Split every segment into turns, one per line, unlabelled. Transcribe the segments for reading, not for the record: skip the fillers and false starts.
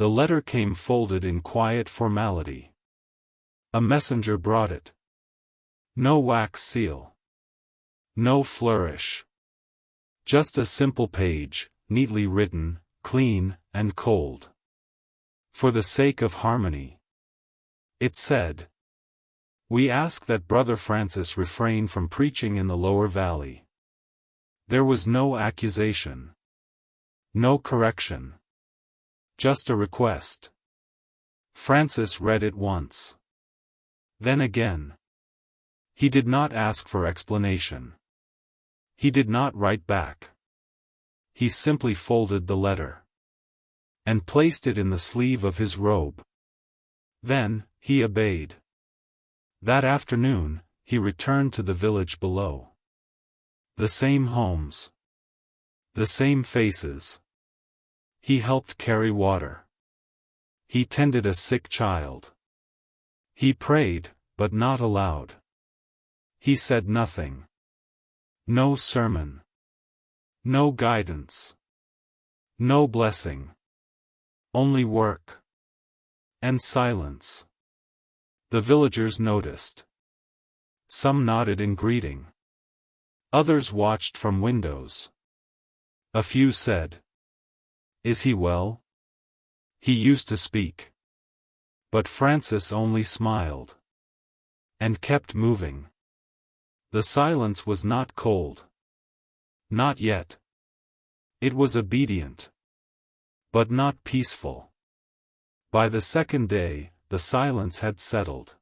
The letter came folded in quiet formality. A messenger brought it. No wax seal. No flourish. Just a simple page, neatly written, clean, and cold. For the sake of harmony. It said, "We ask that Brother Francis refrain from preaching in the lower valley." There was no accusation. No correction. Just a request. Francis read it once. Then again. He did not ask for explanation. He did not write back. He simply folded the letter. And placed it in the sleeve of his robe. Then, he obeyed. That afternoon, he returned to the village below. The same homes. The same faces. He helped carry water. He tended a sick child. He prayed, but not aloud. He said nothing. No sermon. No guidance. No blessing. Only work. And silence. The villagers noticed. Some nodded in greeting. Others watched from windows. A few said, "Is he well? He used to speak." But Francis only smiled. And kept moving. The silence was not cold. Not yet. It was obedient. But not peaceful. By the second day, the silence had settled.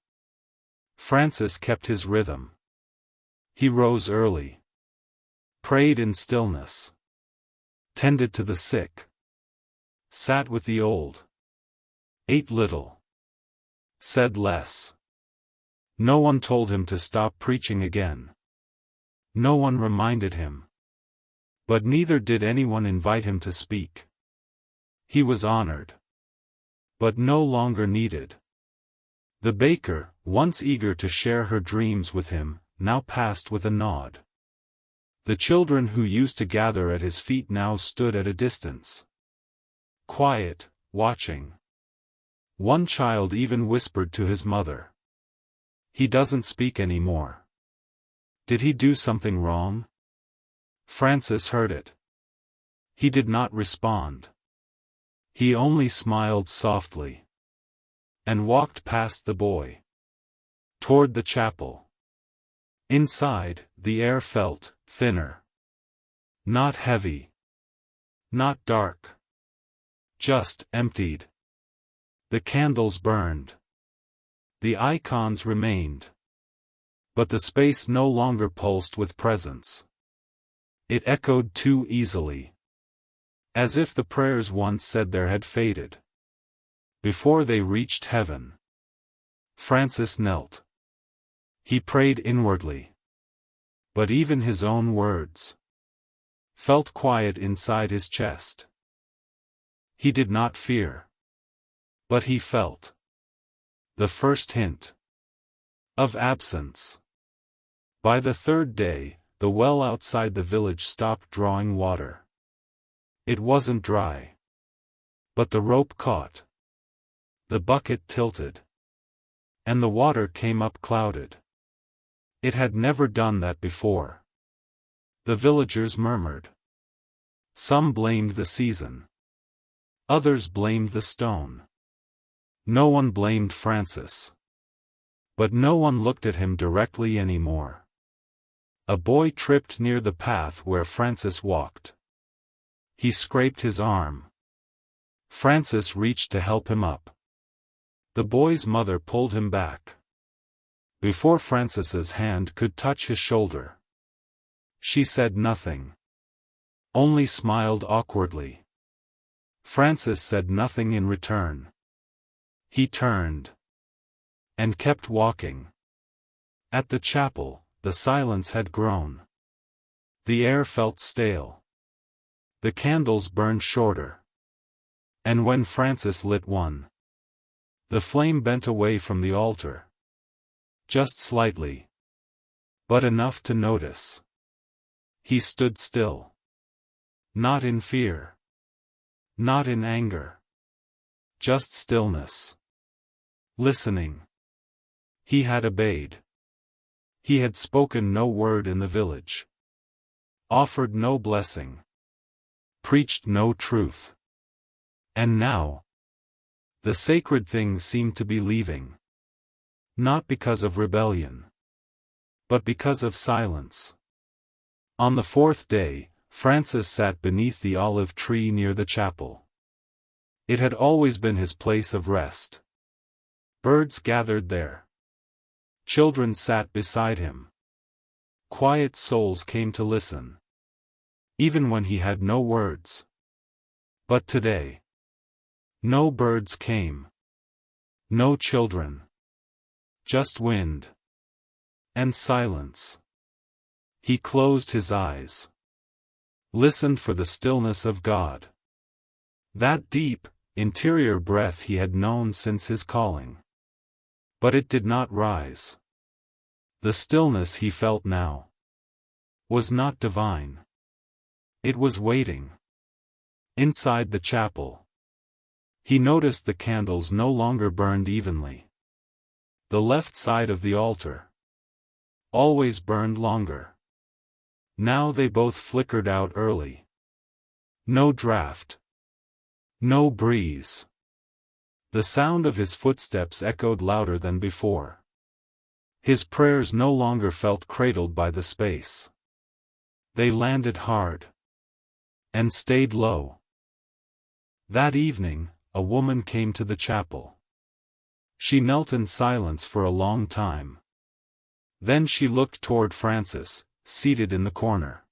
Francis kept his rhythm. He rose early. Prayed in stillness. Tended to the sick. Sat with the old. Ate little. Said less. No one told him to stop preaching again. No one reminded him. But neither did anyone invite him to speak. He was honored. But no longer needed. The baker, once eager to share her dreams with him, now passed with a nod. The children who used to gather at his feet now stood at a distance. Quiet, watching. One child even whispered to his mother, "He doesn't speak anymore. Did he do something wrong?" Francis heard it. He did not respond. He only smiled softly. And walked past the boy. Toward the chapel. Inside, the air felt thinner. Not heavy. Not dark. Just emptied. The candles burned. The icons remained. But the space no longer pulsed with presence. It echoed too easily. As if the prayers once said there had faded. Before they reached heaven. Francis knelt. He prayed inwardly. But even his own words felt quiet inside his chest. He did not fear. But he felt the first hint of absence. By the third day, the well outside the village stopped drawing water. It wasn't dry. But the rope caught. The bucket tilted. And the water came up clouded. It had never done that before. The villagers murmured. Some blamed the season. Others blamed the stone. No one blamed Francis. But no one looked at him directly anymore. A boy tripped near the path where Francis walked. He scraped his arm. Francis reached to help him up. The boy's mother pulled him back. Before Francis's hand could touch his shoulder. She said nothing. Only smiled awkwardly. Francis said nothing in return. He turned. And kept walking. At the chapel, the silence had grown. The air felt stale. The candles burned shorter. And when Francis lit one, the flame bent away from the altar. Just slightly. But enough to notice. He stood still. Not in fear. Not in anger. Just stillness. Listening. He had obeyed. He had spoken no word in the village. Offered no blessing. Preached no truth. And now, the sacred things seemed to be leaving. Not because of rebellion, but because of silence. On the fourth day, Francis sat beneath the olive tree near the chapel. It had always been his place of rest. Birds gathered there. Children sat beside him. Quiet souls came to listen. Even when he had no words. But today, no birds came. No children. Just wind. And silence. He closed his eyes. Listened for the stillness of God. That deep, interior breath he had known since his calling. But it did not rise. The stillness he felt now was not divine. It was waiting. Inside the chapel, he noticed the candles no longer burned evenly. The left side of the altar always burned longer. Now they both flickered out early. No draft. No breeze. The sound of his footsteps echoed louder than before. His prayers no longer felt cradled by the space. They landed hard. And stayed low. That evening, a woman came to the chapel. She knelt in silence for a long time. Then she looked toward Francis, seated in the corner.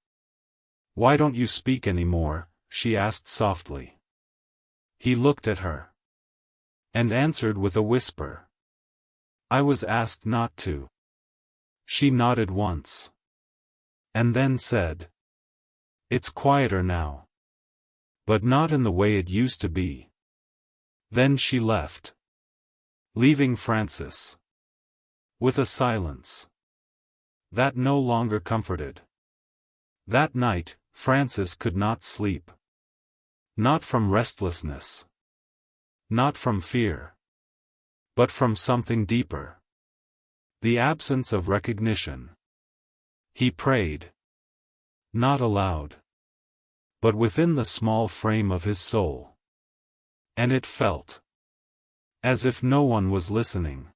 "Why don't you speak any more?" she asked softly. He looked at her. And answered with a whisper. "I was asked not to." She nodded once. And then said, "It's quieter now. But not in the way it used to be." Then she left. Leaving Francis with a silence that no longer comforted. That night, Francis could not sleep. Not from restlessness. Not from fear. But from something deeper. The absence of recognition. He prayed. Not aloud. But within the small frame of his soul. And it felt as if no one was listening.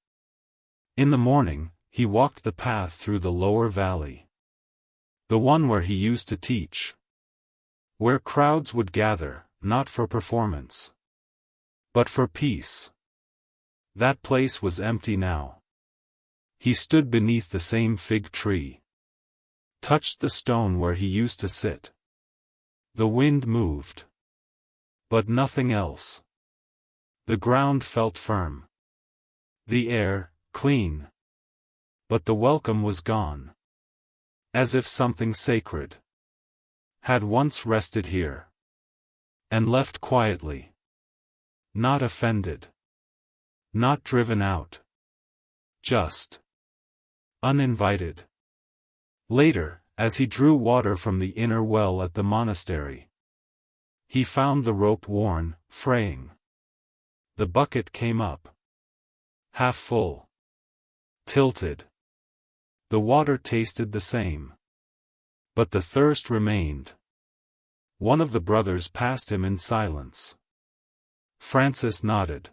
In the morning, he walked the path through the lower valley. The one where he used to teach. Where crowds would gather, not for performance, but for peace. That place was empty now. He stood beneath the same fig tree. Touched the stone where he used to sit. The wind moved. But nothing else. The ground felt firm. The air, clean. But the welcome was gone. As if something sacred had once rested here. And left quietly. Not offended. Not driven out. Just uninvited. Later, as he drew water from the inner well at the monastery, he found the rope worn, fraying. The bucket came up. Half full. Tilted. The water tasted the same. But the thirst remained. One of the brothers passed him in silence. Francis nodded.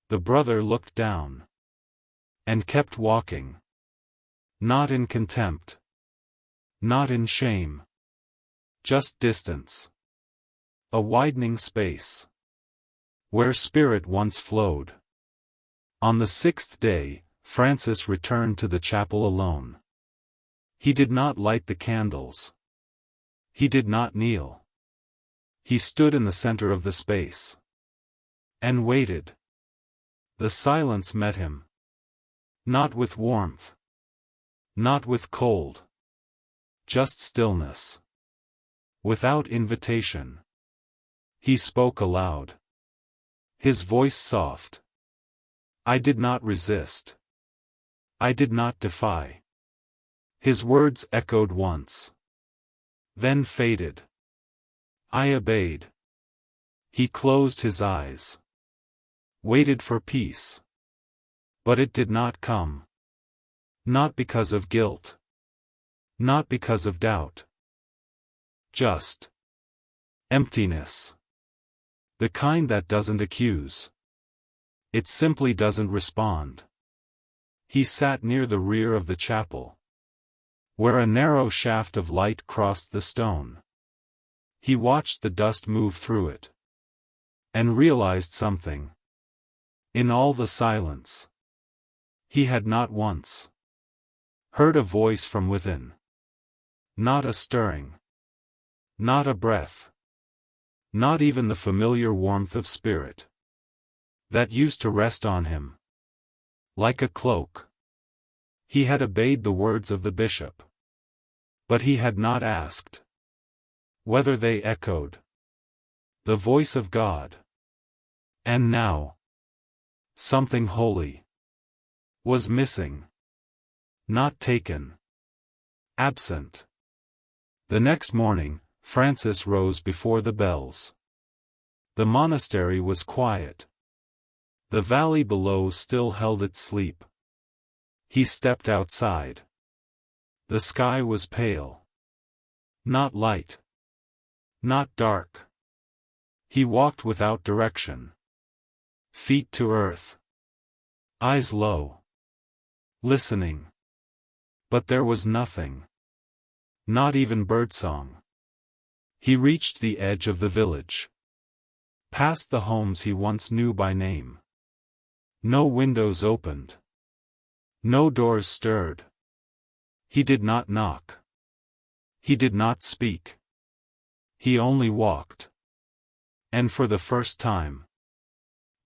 The brother looked down. And kept walking. Not in contempt. Not in shame. Just distance. A widening space. Where spirit once flowed. On the sixth day, Francis returned to the chapel alone. He did not light the candles. He did not kneel. He stood in the center of the space. And waited. The silence met him. Not with warmth. Not with cold. Just stillness. Without invitation. He spoke aloud. His voice soft. I did not resist. I did not defy. His words echoed once. Then faded. I obeyed. He closed his eyes. waited for peace. But it did not come. Not because of guilt. Not because of doubt. Just emptiness. The kind that doesn't accuse. It simply doesn't respond. He sat near the rear of the chapel, where a narrow shaft of light crossed the stone. He watched the dust move through it, and realized something. In all the silence, he had not once heard a voice from within. Not a stirring. Not a breath. Not even the familiar warmth of spirit that used to rest on him like a cloak. He had obeyed the words of the bishop, but he had not asked whether they echoed the voice of God. And now, something holy was missing. Not taken. Absent. The next morning, Francis rose before the bells. The monastery was quiet. The valley below still held its sleep. He stepped outside. The sky was pale. Not light. Not dark. He walked without direction. Feet to earth. Eyes low. Listening. But there was nothing. Not even birdsong. He reached the edge of the village. Past the homes he once knew by name. No windows opened. No doors stirred. He did not knock. He did not speak. He only walked. And for the first time,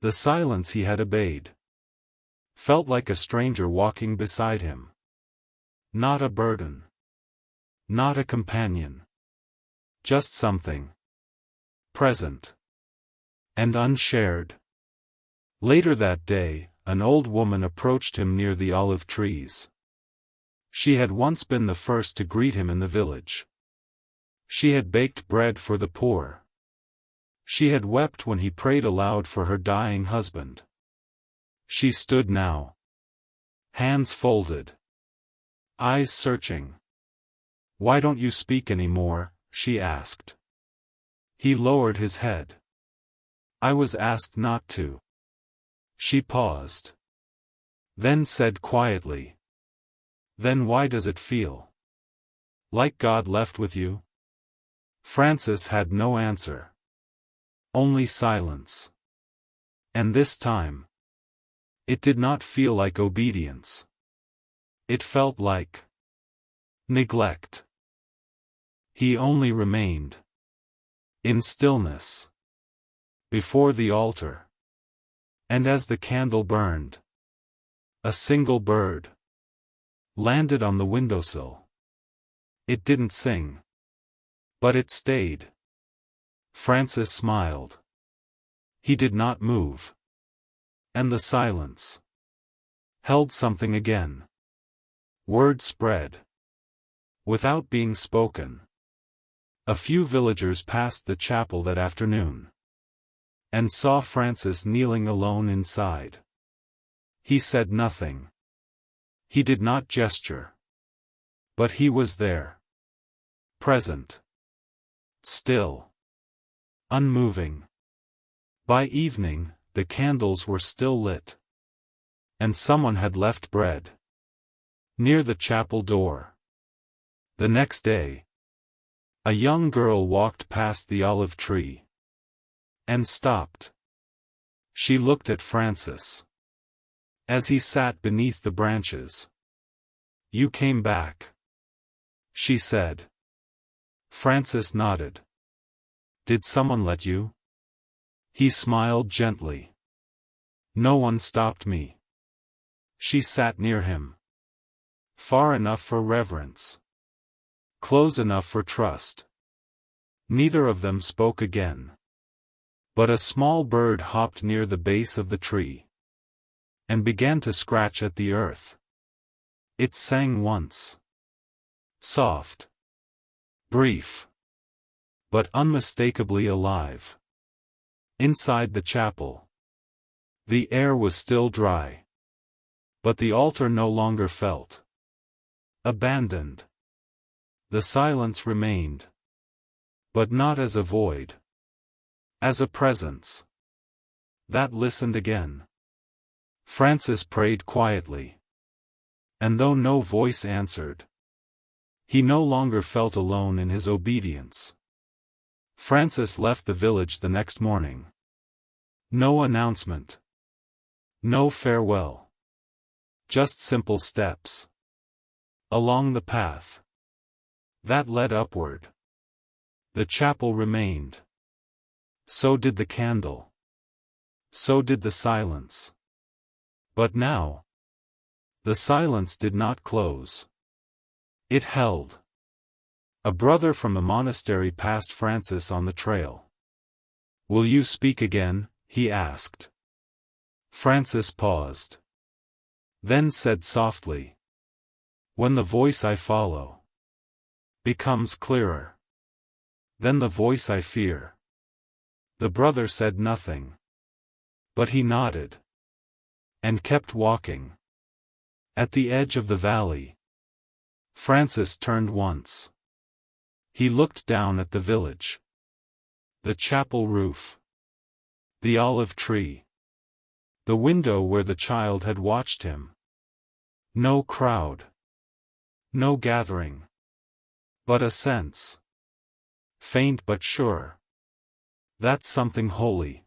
the silence he had obeyed felt like a stranger walking beside him. Not a burden. Not a companion. Just something present and unshared. Later that day, an old woman approached him near the olive trees. She had once been the first to greet him in the village. She had baked bread for the poor. She had wept when he prayed aloud for her dying husband. She stood now, hands folded, eyes searching. "Why don't you speak any more?" she asked. He lowered his head. "I was asked not to." She paused. Then said quietly, "Then why does it feel like God left with you?" Francis had no answer. Only silence. And this time, it did not feel like obedience. It felt like neglect. He only remained in stillness before the altar. And as the candle burned, a single bird landed on the windowsill. It didn't sing, but it stayed. Francis smiled. He did not move. And the silence held something again. Word spread without being spoken. A few villagers passed the chapel that afternoon and saw Francis kneeling alone inside. He said nothing. He did not gesture. But he was there. Present. Still. Unmoving. By evening, the candles were still lit. And someone had left bread near the chapel door. The next day, a young girl walked past the olive tree and stopped. She looked at Francis as he sat beneath the branches. "You came back," she said. Francis nodded. "Did someone let you?" He smiled gently. "No one stopped me." She sat near him. Far enough for reverence. Close enough for trust. Neither of them spoke again. But a small bird hopped near the base of the tree and began to scratch at the earth. It sang once. Soft. Brief. But unmistakably alive. Inside the chapel, The air was still dry. But the altar no longer felt abandoned. The silence remained. But not as a void. As a presence that listened again. Francis prayed quietly. And though no voice answered, he no longer felt alone in his obedience. Francis left the village the next morning. No announcement. No farewell. Just simple steps. Along the path that led upward. The chapel remained. So did the candle. So did the silence. But now, the silence did not close. It held. A brother from a monastery passed Francis on the trail. "Will you speak again?" he asked. Francis paused. Then said softly, "When the voice I follow becomes clearer, then the voice I fear." The brother said nothing. But he nodded. And kept walking. At the edge of the valley, Francis turned once. He looked down at the village. The chapel roof. The olive tree. The window where the child had watched him. No crowd. No gathering. But a sense. Faint but sure. That something holy